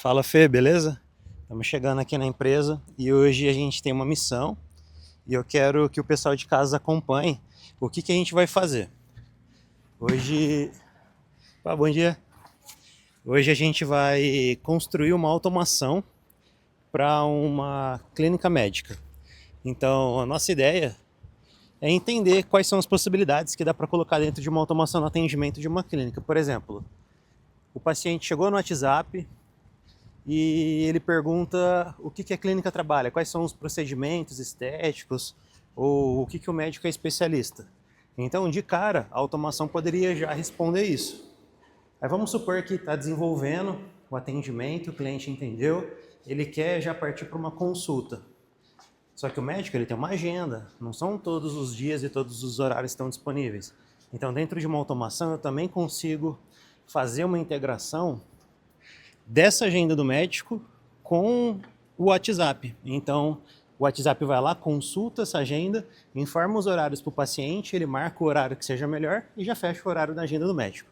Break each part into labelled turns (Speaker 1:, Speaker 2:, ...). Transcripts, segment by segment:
Speaker 1: Fala Fê, beleza? Estamos chegando aqui na empresa e hoje a gente tem uma missão e eu quero que o pessoal de casa acompanhe o que a gente vai fazer. Hoje, bom dia. Hoje a gente vai construir uma automação para uma clínica médica. Então, a nossa ideia é entender quais são as possibilidades que dá para colocar dentro de uma automação no atendimento de uma clínica. Por exemplo, o paciente chegou no WhatsApp e ele pergunta o que a clínica trabalha, quais são os procedimentos estéticos ou o que o médico é especialista. Então, de cara, a automação poderia já responder isso. Aí vamos supor que está desenvolvendo o atendimento, o cliente entendeu, ele quer já partir para uma consulta. Só que o médico ele tem uma agenda, não são todos os dias e todos os horários que estão disponíveis. Então, dentro de uma automação, eu também consigo fazer uma integração dessa agenda do médico com o WhatsApp. Então, o WhatsApp vai lá, consulta essa agenda, informa os horários para o paciente, ele marca o horário que seja melhor e já fecha o horário da agenda do médico.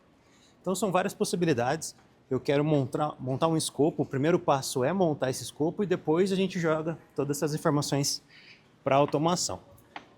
Speaker 1: Então, são várias possibilidades. Eu quero montar um escopo. O primeiro passo é montar esse escopo e depois a gente joga todas essas informações para a automação.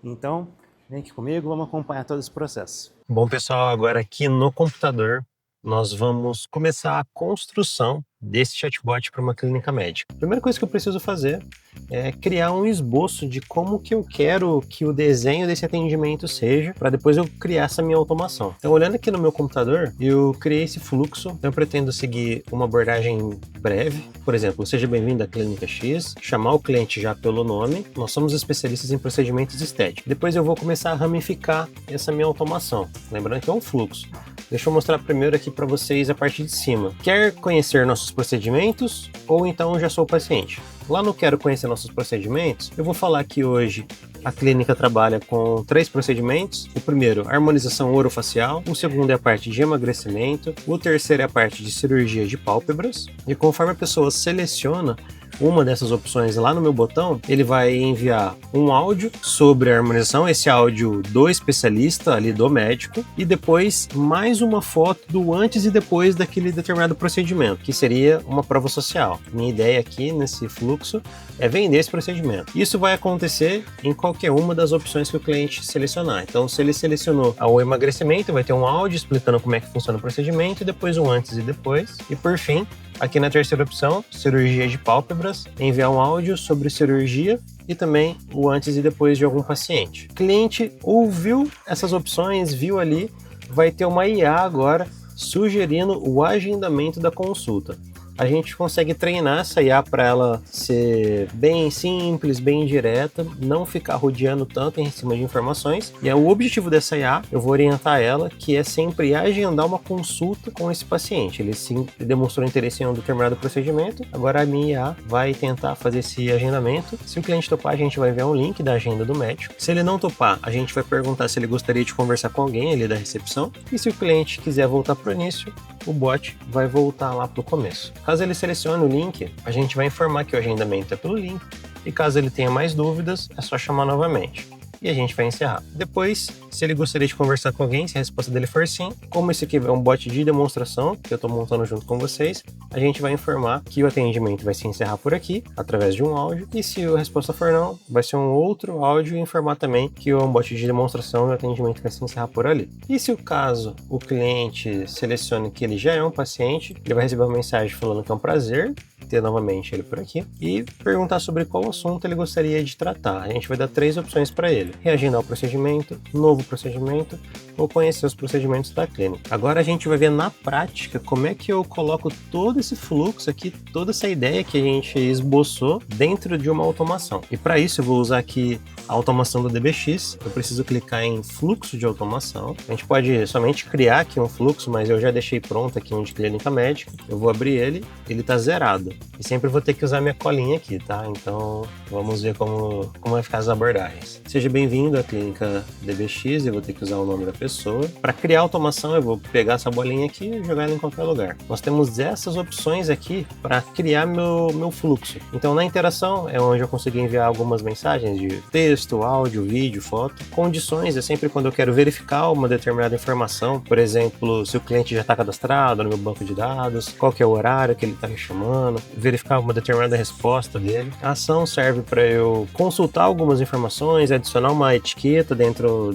Speaker 1: Então, vem aqui comigo, vamos acompanhar todo esse processo. Bom, pessoal, agora aqui no computador, nós vamos começar a construção desse chatbot para uma clínica médica. A primeira coisa que eu preciso fazer é criar um esboço de como que eu quero que o desenho desse atendimento seja, para depois eu criar essa minha automação. Então, olhando aqui no meu computador, eu criei esse fluxo. Então, eu pretendo seguir uma abordagem breve. Por exemplo, seja bem-vindo à Clínica X, chamar o cliente já pelo nome. Nós somos especialistas em procedimentos estéticos. Depois eu vou começar a ramificar essa minha automação. Lembrando que é um fluxo. Deixa eu mostrar primeiro aqui para vocês a parte de cima. Quer conhecer nossos procedimentos ou então já sou paciente? Lá no Quero Conhecer Nossos Procedimentos, eu vou falar que hoje a clínica trabalha com 3 procedimentos. O primeiro, harmonização orofacial. O segundo é a parte de emagrecimento. O terceiro é a parte de cirurgia de pálpebras. E conforme a pessoa seleciona uma dessas opções lá no meu botão, ele vai enviar um áudio sobre a harmonização, esse áudio do especialista ali, do médico, e depois mais uma foto do antes e depois daquele determinado procedimento, que seria uma prova social. Minha ideia aqui nesse fluxo é vender esse procedimento. Isso vai acontecer em qualquer uma das opções que o cliente selecionar. Então, se ele selecionou o emagrecimento, vai ter um áudio explicando como é que funciona o procedimento, e depois um antes e depois. E por fim, aqui na terceira opção, cirurgia de pálpebras, enviar um áudio sobre cirurgia e também o antes e depois de algum paciente. O cliente ouviu essas opções, viu ali, vai ter uma IA agora sugerindo o agendamento da consulta. A gente consegue treinar essa IA para ela ser bem simples, bem direta, não ficar rodeando tanto em cima de informações. E é o objetivo dessa IA, eu vou orientar ela, que é sempre agendar uma consulta com esse paciente. Ele sim demonstrou interesse em um determinado procedimento, agora a minha IA vai tentar fazer esse agendamento. Se o cliente topar, a gente vai enviar um link da agenda do médico. Se ele não topar, a gente vai perguntar se ele gostaria de conversar com alguém ali da recepção. E se o cliente quiser voltar para o início, o bot vai voltar lá para o começo. Caso ele selecione o link, a gente vai informar que o agendamento é pelo link, e caso ele tenha mais dúvidas, é só chamar novamente. E a gente vai encerrar. Depois, se ele gostaria de conversar com alguém, se a resposta dele for sim, como esse aqui é um bot de demonstração, que eu estou montando junto com vocês, a gente vai informar que o atendimento vai se encerrar por aqui, através de um áudio, e se a resposta for não, vai ser um outro áudio e informar também que é um bot de demonstração e o atendimento vai se encerrar por ali. E se o caso o cliente selecione que ele já é um paciente, ele vai receber uma mensagem falando que é um prazer ter novamente ele por aqui e perguntar sobre qual assunto ele gostaria de tratar. A gente vai dar 3 opções para ele: reagendar o procedimento, novo procedimento ou conhecer os procedimentos da clínica. Agora a gente vai ver na prática como é que eu coloco todo esse fluxo aqui, toda essa ideia que a gente esboçou dentro de uma automação. E para isso eu vou usar aqui a automação do DBX. Eu preciso clicar em fluxo de automação. A gente pode somente criar aqui um fluxo, mas eu já deixei pronto aqui um de clínica médica. Eu vou abrir ele está zerado. E sempre vou ter que usar minha colinha aqui, tá? Então vamos ver como vai ficar as abordagens. Seja bem-vindo à clínica DBX, eu vou ter que usar o nome da pessoa. pessoa. Para criar automação, eu vou pegar essa bolinha aqui e jogar ela em qualquer lugar. Nós temos essas opções aqui para criar meu fluxo. Então, na interação é onde eu consigo enviar algumas mensagens de texto, áudio, vídeo, foto. Condições é sempre quando eu quero verificar uma determinada informação. Por exemplo, se o cliente já está cadastrado no meu banco de dados, qual que é o horário que ele está me chamando, verificar uma determinada resposta dele. A ação serve para eu consultar algumas informações, adicionar uma etiqueta dentro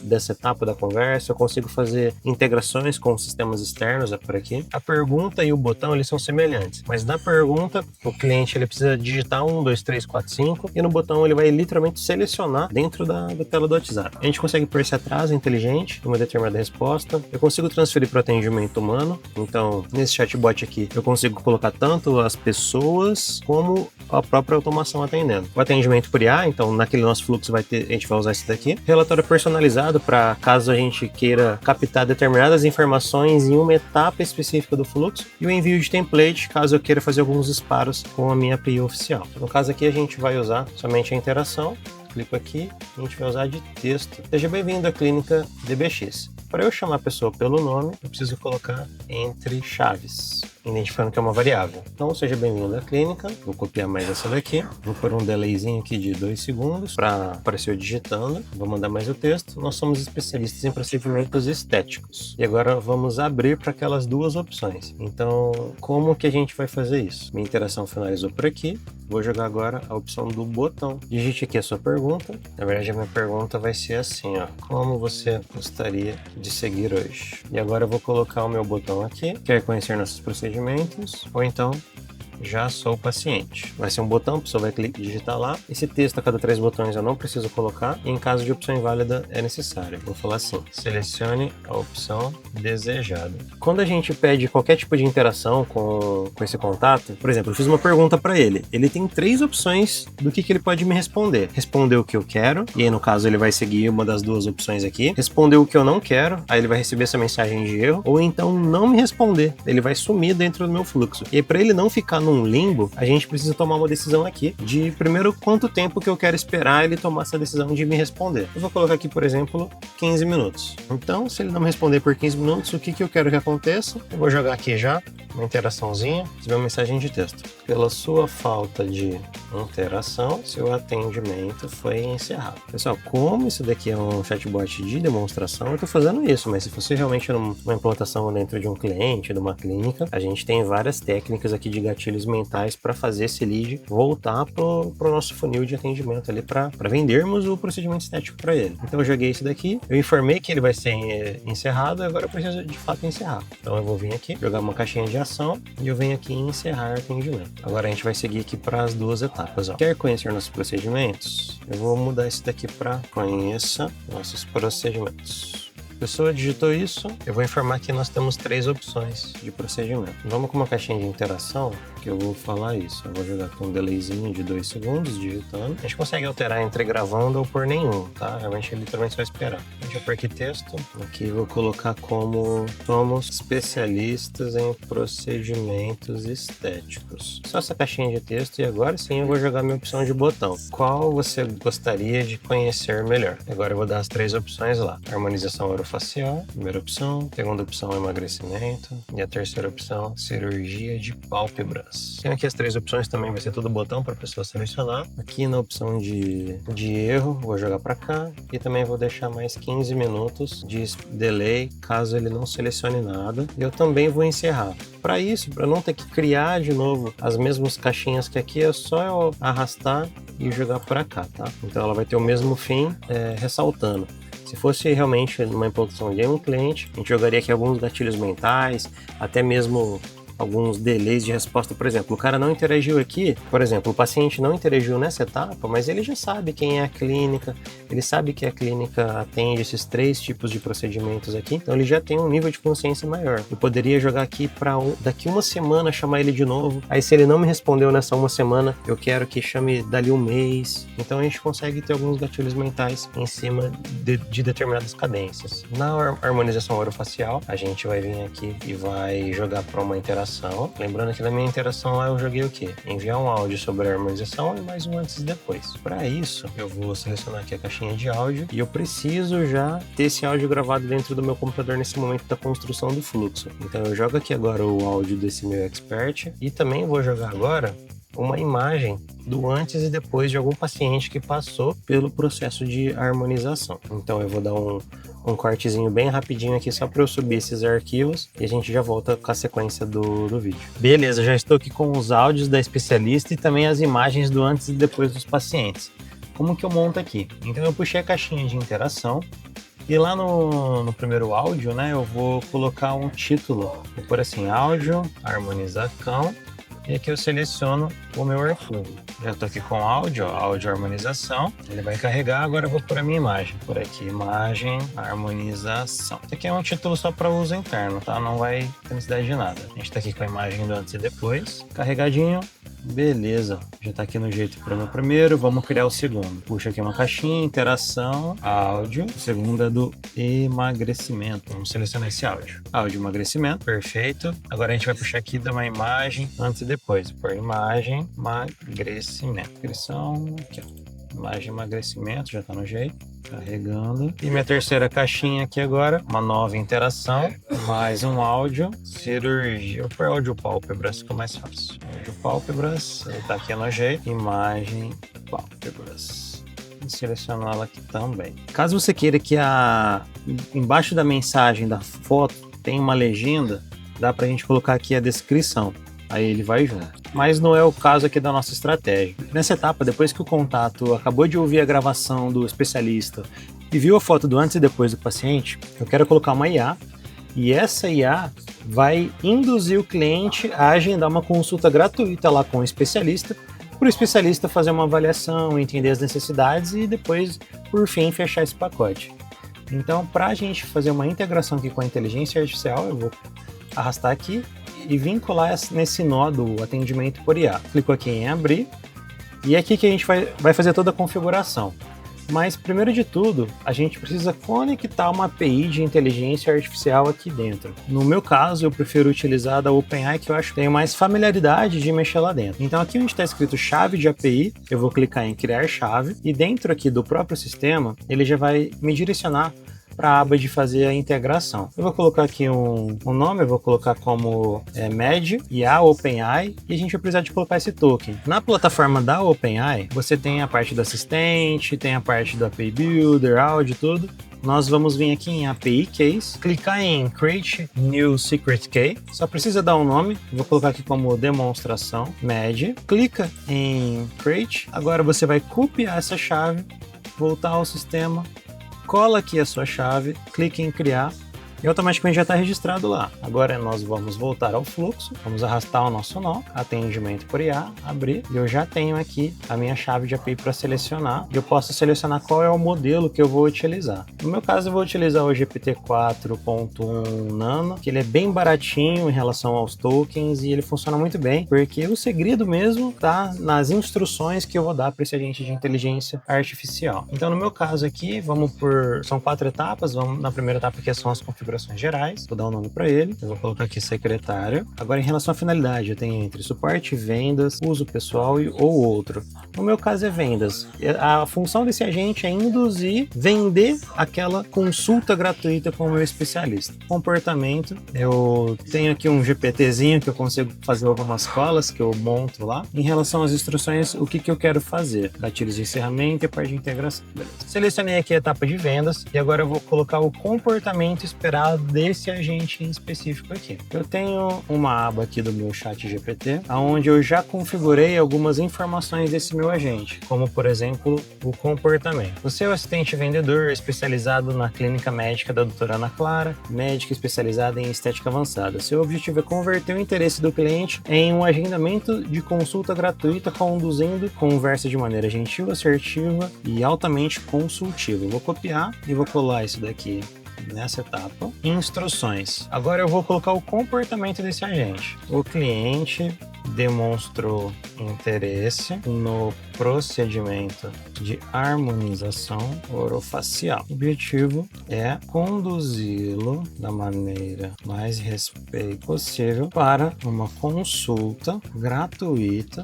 Speaker 1: dessa etapa da conversa. Eu consigo fazer integrações com sistemas externos, é por aqui. A pergunta e o botão, eles são semelhantes, mas na pergunta, o cliente ele precisa digitar 1, 2, 3, 4, 5 e no botão ele vai literalmente selecionar dentro da tela do WhatsApp. A gente consegue pôr esse atraso inteligente, uma determinada resposta. Eu consigo transferir para o atendimento humano. Então, nesse chatbot aqui, eu consigo colocar tanto as pessoas como a própria automação atendendo. O atendimento por IA, então naquele nosso fluxo a gente vai usar esse daqui. Relatório personalizado para caso a gente queira captar determinadas informações em uma etapa específica do fluxo. E o envio de template, caso eu queira fazer alguns disparos com a minha API oficial. No caso aqui a gente vai usar somente a interação. Clico aqui, a gente vai usar de texto. Seja bem-vindo à clínica DBX. Para eu chamar a pessoa pelo nome, eu preciso colocar entre chaves, identificando que é uma variável. Então, seja bem-vindo à clínica. Vou copiar mais essa daqui. Vou pôr um delayzinho aqui de 2 segundos para aparecer eu digitando. Vou mandar mais o texto. Nós somos especialistas em procedimentos estéticos. E agora vamos abrir para aquelas duas opções. Então, como que a gente vai fazer isso? Minha interação finalizou por aqui. Vou jogar agora a opção do botão. Digite aqui a sua pergunta. Na verdade, a minha pergunta vai ser assim, ó. Como você gostaria de seguir hoje? E agora eu vou colocar o meu botão aqui. Quer conhecer nossos procedimentos? Ou então, já sou paciente. Vai ser um botão, a pessoa vai digitar lá. Esse texto a cada 3 botões eu não preciso colocar. E em caso de opção inválida é necessário. Vou falar assim, selecione a opção desejada. Quando a gente pede qualquer tipo de interação com esse contato, por exemplo, eu fiz uma pergunta para ele. Ele tem 3 opções do que ele pode me responder. Responder o que eu quero, e aí no caso ele vai seguir uma das 2 opções aqui. Responder o que eu não quero, aí ele vai receber essa mensagem de erro. Ou então não me responder. Ele vai sumir dentro do meu fluxo. E aí para ele não ficar num limbo, a gente precisa tomar uma decisão aqui de primeiro quanto tempo que eu quero esperar ele tomar essa decisão de me responder. Eu vou colocar aqui, por exemplo, 15 minutos. Então, se ele não me responder por 15 minutos, o que eu quero que aconteça? Eu vou jogar aqui já uma interaçãozinha, receber uma mensagem de texto. Pela sua falta de interação, seu atendimento foi encerrado. Pessoal, como isso daqui é um chatbot de demonstração, eu estou fazendo isso, mas se fosse realmente uma implantação dentro de um cliente, de uma clínica, a gente tem várias técnicas aqui de gatilhos mentais para fazer esse lead voltar pro nosso funil de atendimento ali para vendermos o procedimento estético para ele. Então eu joguei esse daqui, eu informei que ele vai ser encerrado, agora eu preciso de fato encerrar. Então eu vou vir aqui, jogar uma caixinha de ação e eu venho aqui em encerrar atendimento. Agora a gente vai seguir aqui para as 2 etapas. Ó. Quer conhecer nossos procedimentos? Eu vou mudar esse daqui para conheça nossos procedimentos. A pessoa digitou isso, eu vou informar que nós temos 3 opções de procedimento. Vamos com uma caixinha de interação, que eu vou falar isso. Eu vou jogar aqui um delayzinho de 2 segundos, digitando. A gente consegue alterar entre gravando ou por nenhum, tá? Realmente ele literalmente vai esperar. Deixa eu pôr aqui texto. Aqui eu vou colocar como somos especialistas em procedimentos estéticos. Só essa caixinha de texto e agora sim eu vou jogar minha opção de botão. Qual você gostaria de conhecer melhor? Agora eu vou dar as 3 opções lá. Harmonização orofacial, primeira opção. Segunda opção, emagrecimento. E a terceira opção, cirurgia de pálpebras. Tem aqui as 3 opções também, vai ser tudo botão para a pessoa selecionar. Aqui na opção de erro, vou jogar para cá. E também vou deixar mais 15 minutos de delay, caso ele não selecione nada. E eu também vou encerrar. Para isso, para não ter que criar de novo as mesmas caixinhas que aqui, é só eu arrastar e jogar para cá, tá? Então ela vai ter o mesmo fim, ressaltando. Se fosse realmente uma implantação de um cliente, a gente jogaria aqui alguns gatilhos mentais, até mesmo alguns delays de resposta. Por exemplo, o cara não interagiu aqui, por exemplo, o paciente não interagiu nessa etapa, mas ele já sabe quem é a clínica, ele sabe que a clínica atende esses 3 tipos de procedimentos aqui, então ele já tem um nível de consciência maior. Eu poderia jogar aqui para daqui uma semana chamar ele de novo, aí se ele não me respondeu nessa uma semana, eu quero que chame dali um mês. Então a gente consegue ter alguns gatilhos mentais em cima de determinadas cadências. Na harmonização orofacial, a gente vai vir aqui e vai jogar para uma interação interação. Lembrando que na minha interação lá eu joguei o quê? Enviar um áudio sobre a harmonização e mais um antes e depois. Para isso, eu vou selecionar aqui a caixinha de áudio e eu preciso já ter esse áudio gravado dentro do meu computador nesse momento da construção do fluxo. Então eu jogo aqui agora o áudio desse meu expert e também vou jogar agora uma imagem do antes e depois de algum paciente que passou pelo processo de harmonização. Então eu vou dar um cortezinho bem rapidinho aqui só para eu subir esses arquivos e a gente já volta com a sequência do vídeo. Beleza, já estou aqui com os áudios da especialista e também as imagens do antes e depois dos pacientes. Como que eu monto aqui? Então eu puxei a caixinha de interação e lá no primeiro áudio, né, eu vou colocar um título. Vou pôr assim, áudio, harmonização. E aqui eu seleciono o meu arquivo. Já estou aqui com áudio, ó, áudio harmonização. Ele vai carregar, agora eu vou pôr a minha imagem. Por aqui, imagem, harmonização. Isso aqui é um título só para uso interno, tá? Não vai ter necessidade de nada. A gente está aqui com a imagem do antes e depois. Carregadinho. Beleza, já está aqui no jeito para o meu primeiro, vamos criar o segundo. Puxa aqui uma caixinha, interação, áudio. O segundo é do emagrecimento. Vamos selecionar esse áudio. Áudio emagrecimento, perfeito. Agora a gente vai puxar aqui de uma imagem antes e depois. Por imagem, emagrecimento. Inscrição, aqui ó. Imagem emagrecimento, já está no jeito. Carregando. E minha terceira caixinha aqui agora, uma nova interação, mais um áudio, cirurgia. Vou pôr áudio pálpebras, fica mais fácil. Áudio pálpebras, ele tá aqui no jeito, imagem pálpebras. Vou selecionar ela aqui também. Caso você queira que embaixo da mensagem da foto tenha uma legenda, dá pra gente colocar aqui a descrição. Aí ele vai junto. Mas não é o caso aqui da nossa estratégia. Nessa etapa, depois que o contato acabou de ouvir a gravação do especialista e viu a foto do antes e depois do paciente, eu quero colocar uma IA e essa IA vai induzir o cliente a agendar uma consulta gratuita lá com o especialista, para o especialista fazer uma avaliação, entender as necessidades e depois, por fim, fechar esse pacote. Então, para a gente fazer uma integração aqui com a inteligência artificial, eu vou arrastar aqui e vincular nesse nó do atendimento por IA. Clico aqui em abrir e é aqui que a gente vai fazer toda a configuração. Mas primeiro de tudo, a gente precisa conectar uma API de inteligência artificial aqui dentro. No meu caso, eu prefiro utilizar a da OpenAI, que eu acho que tenho mais familiaridade de mexer lá dentro. Então aqui onde está escrito chave de API, eu vou clicar em criar chave e dentro aqui do próprio sistema, ele já vai me direcionar para a aba de fazer a integração. Eu vou colocar aqui um nome, eu vou colocar como MED e a OpenAI e a gente vai precisar de colocar esse token. Na plataforma da OpenAI, você tem a parte do assistente, tem a parte do API Builder, áudio, tudo. Nós vamos vir aqui em API Case, clicar em Create New Secret Key, só precisa dar um nome, vou colocar aqui como demonstração, MED, clica em Create, agora você vai copiar essa chave, voltar ao sistema, cola aqui a sua chave, clique em criar e automaticamente já está registrado lá. Agora nós vamos voltar ao fluxo, vamos arrastar o nosso nó, atendimento por IA, abrir, e eu já tenho aqui a minha chave de API para selecionar, e eu posso selecionar qual é o modelo que eu vou utilizar. No meu caso eu vou utilizar o GPT 4.1 Nano, que ele é bem baratinho em relação aos tokens e ele funciona muito bem, porque o segredo mesmo está nas instruções que eu vou dar para esse agente de inteligência artificial. Então no meu caso aqui, são 4 etapas, vamos na primeira etapa que são as configurações gerais, vou dar um nome para ele, eu vou colocar aqui secretário. Agora em relação à finalidade, eu tenho entre suporte, vendas, uso pessoal ou outro. No meu caso é vendas. A função desse agente é induzir, vender aquela consulta gratuita com o meu especialista. Comportamento, eu tenho aqui um GPTzinho que eu consigo fazer algumas colas que eu monto lá. Em relação às instruções, o que eu quero fazer? Gatilhos de encerramento e a parte de integração. Beleza. Selecionei aqui a etapa de vendas e agora eu vou colocar o comportamento esperado desse agente em específico aqui. Eu tenho uma aba aqui do meu chat GPT, onde eu já configurei algumas informações desse meu agente, como por exemplo, o comportamento. Você é o assistente vendedor especializado na clínica médica da doutora Ana Clara, médica especializada em estética avançada. Seu objetivo é converter o interesse do cliente em um agendamento de consulta gratuita, conduzindo conversa de maneira gentil, assertiva e altamente consultiva. Eu vou copiar e vou colar isso daqui nessa etapa. Instruções. Agora eu vou colocar o comportamento desse agente. O cliente demonstrou interesse no procedimento de harmonização orofacial. O objetivo é conduzi-lo da maneira mais respeitosa possível para uma consulta gratuita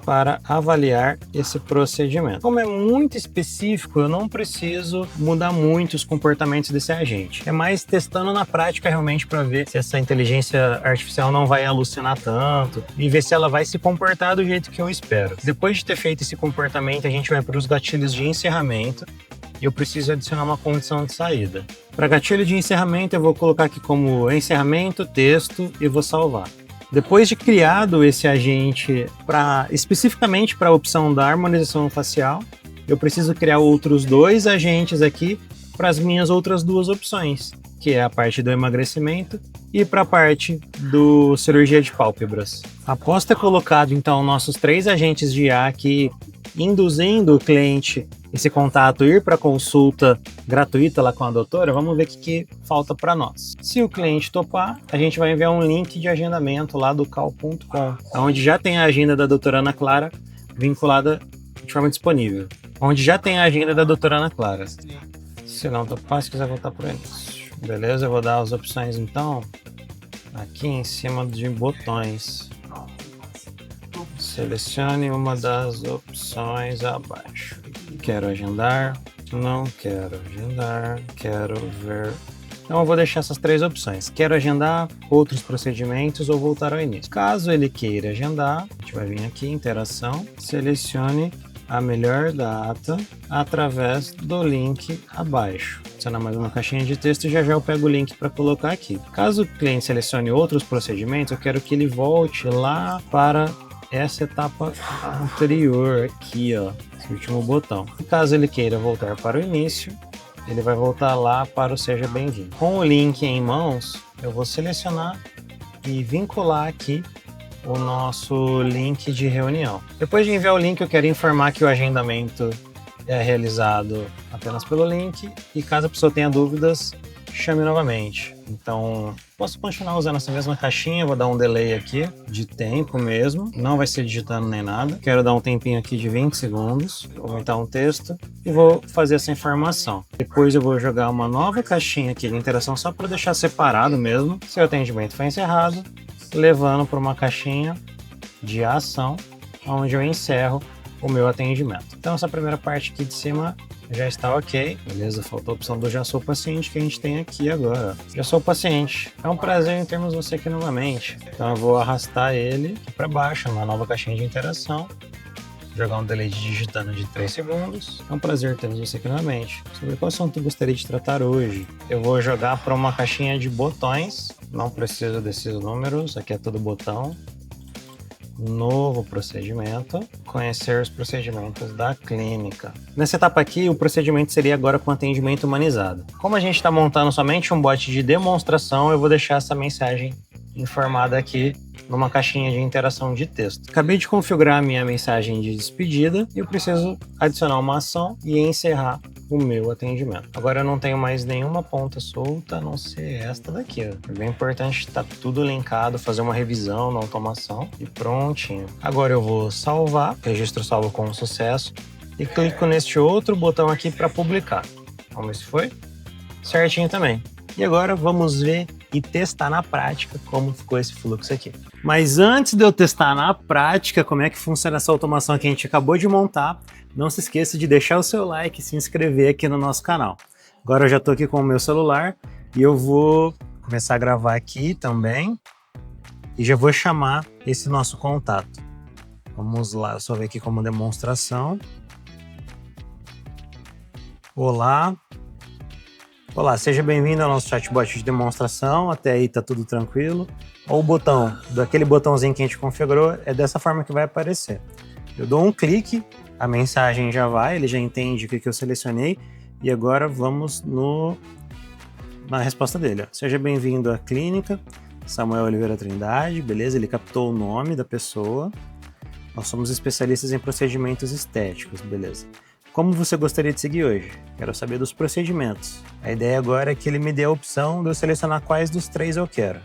Speaker 1: para avaliar esse procedimento. Como é muito específico, eu não preciso mudar muito os comportamentos desse agente. É mais testando na prática realmente para ver se essa inteligência artificial não vai alucinar tanto e ver se ela vai se comportar do jeito que eu espero. Depois de ter feito esse comportamento, a gente vai para os gatilhos de encerramento e eu preciso adicionar uma condição de saída. Para gatilho de encerramento, eu vou colocar aqui como encerramento, texto e vou salvar. Depois de criado esse agente especificamente para a opção da harmonização facial, eu preciso criar outros 2 agentes aqui para as minhas outras 2 opções, que é a parte do emagrecimento e para a parte do cirurgia de pálpebras. Após ter colocado então nossos 3 agentes de IA aqui, induzindo o cliente esse contato ir para consulta gratuita lá com a doutora, vamos ver o que falta para nós. Se o cliente topar, a gente vai enviar um link de agendamento lá do cal.com, onde já tem a agenda da doutora Ana Clara vinculada de forma disponível. Onde já tem a agenda da doutora Ana Clara. Se não topar, se quiser voltar para o início. Beleza, eu vou dar as opções então aqui em cima de botões. Selecione uma das opções abaixo. Quero agendar, não quero agendar, quero ver. Então eu vou deixar essas 3 opções. Quero agendar, outros procedimentos ou voltar ao início. Caso ele queira agendar, a gente vai vir aqui, interação, selecione a melhor data através do link abaixo. Adicionar mais uma caixinha de texto e já eu pego o link para colocar aqui. Caso o cliente selecione outros procedimentos, eu quero que ele volte lá para essa etapa anterior aqui, ó, esse último botão. Caso ele queira voltar para o início, ele vai voltar lá para o Seja Bem-vindo. Com o link em mãos, eu vou selecionar e vincular aqui o nosso link de reunião. Depois de enviar o link, eu quero informar que o agendamento é realizado apenas pelo link e caso a pessoa tenha dúvidas, chame novamente. Então, posso continuar usando essa mesma caixinha, vou dar um delay aqui, de tempo mesmo, não vai ser digitando nem nada. Quero dar um tempinho aqui de 20 segundos, vou aumentar um texto e vou fazer essa informação. Depois eu vou jogar uma nova caixinha aqui de interação só para deixar separado mesmo. Se o atendimento foi encerrado, levando para uma caixinha de ação, onde eu encerro o meu atendimento. Então essa primeira parte aqui de cima já está ok, beleza? Faltou a opção do Já Sou Paciente que a gente tem aqui agora. Já sou paciente. É um prazer em termos você aqui novamente. Então eu vou arrastar ele aqui para baixo, numa nova caixinha de interação. Jogar um delay digitando de 3 segundos. É um prazer ter você aqui novamente. Sobre qual assunto eu gostaria de tratar hoje? Eu vou jogar para uma caixinha de botões. Não preciso desses números, aqui é tudo botão. Novo procedimento, conhecer os procedimentos da clínica. Nessa etapa aqui, o procedimento seria agora com atendimento humanizado. Como a gente está montando somente um bot de demonstração, eu vou deixar essa mensagem informada aqui numa caixinha de interação de texto. Acabei de configurar a minha mensagem de despedida e eu preciso adicionar uma ação e encerrar o meu atendimento. Agora eu não tenho mais nenhuma ponta solta, a não ser esta daqui. Ó. É bem importante estar tudo linkado, fazer uma revisão na automação e prontinho. Agora eu vou salvar, registro salvo com sucesso e clico neste outro botão aqui para publicar. Vamos ver se foi certinho também. E agora vamos ver e testar na prática como ficou esse fluxo aqui. Mas antes de eu testar na prática como é que funciona essa automação que a gente acabou de montar, não se esqueça de deixar o seu like e se inscrever aqui no nosso canal. Agora eu já estou aqui com o meu celular e eu vou começar a gravar aqui também e já vou chamar esse nosso contato. Vamos lá, eu só ver aqui como demonstração. Olá. Olá, seja bem-vindo ao nosso chatbot de demonstração, até aí tá tudo tranquilo. O botão, daquele botãozinho que a gente configurou, é dessa forma que vai aparecer. Eu dou um clique, a mensagem já vai, ele já entende o que eu selecionei, e agora vamos na resposta dele. Ó. Seja bem-vindo à clínica, Samuel Oliveira Trindade, beleza? Ele captou o nome da pessoa. Nós somos especialistas em procedimentos estéticos, beleza? Como você gostaria de seguir hoje? Quero saber dos procedimentos. A ideia agora é que ele me dê a opção de eu selecionar quais dos 3 eu quero.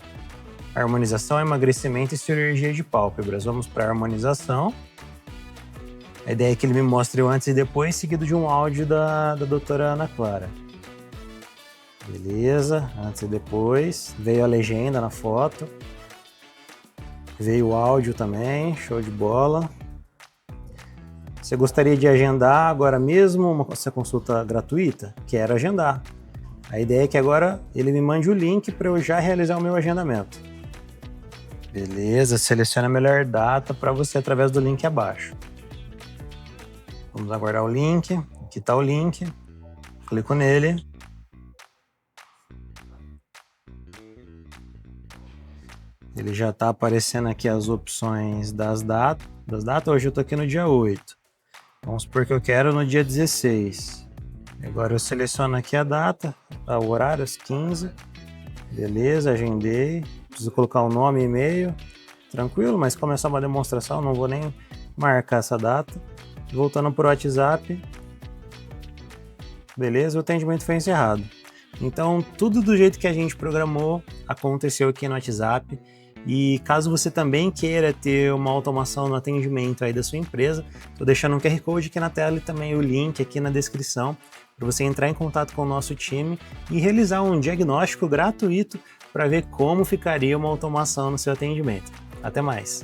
Speaker 1: Harmonização, emagrecimento e cirurgia de pálpebras. Vamos para harmonização. A ideia é que ele me mostre o antes e depois, seguido de um áudio da doutora Ana Clara. Beleza, antes e depois. Veio a legenda na foto. Veio o áudio também, show de bola. Você gostaria de agendar agora mesmo essa consulta gratuita? Quero agendar. A ideia é que agora ele me mande o link para eu já realizar o meu agendamento. Beleza, selecione a melhor data para você através do link abaixo. Vamos aguardar o link. Aqui está o link. Clico nele. Ele já está aparecendo aqui as opções das datas. Hoje eu estou aqui no dia 8. Vamos supor que eu quero no dia 16. Agora eu seleciono aqui a data, o horário, às 15. Beleza, agendei. Preciso colocar o nome e e-mail. Tranquilo, mas como é só uma demonstração, não vou nem marcar essa data. Voltando para o WhatsApp. Beleza, o atendimento foi encerrado. Então, tudo do jeito que a gente programou aconteceu aqui no WhatsApp. E caso você também queira ter uma automação no atendimento aí da sua empresa, estou deixando um QR Code aqui na tela e também o link aqui na descrição para você entrar em contato com o nosso time e realizar um diagnóstico gratuito para ver como ficaria uma automação no seu atendimento. Até mais!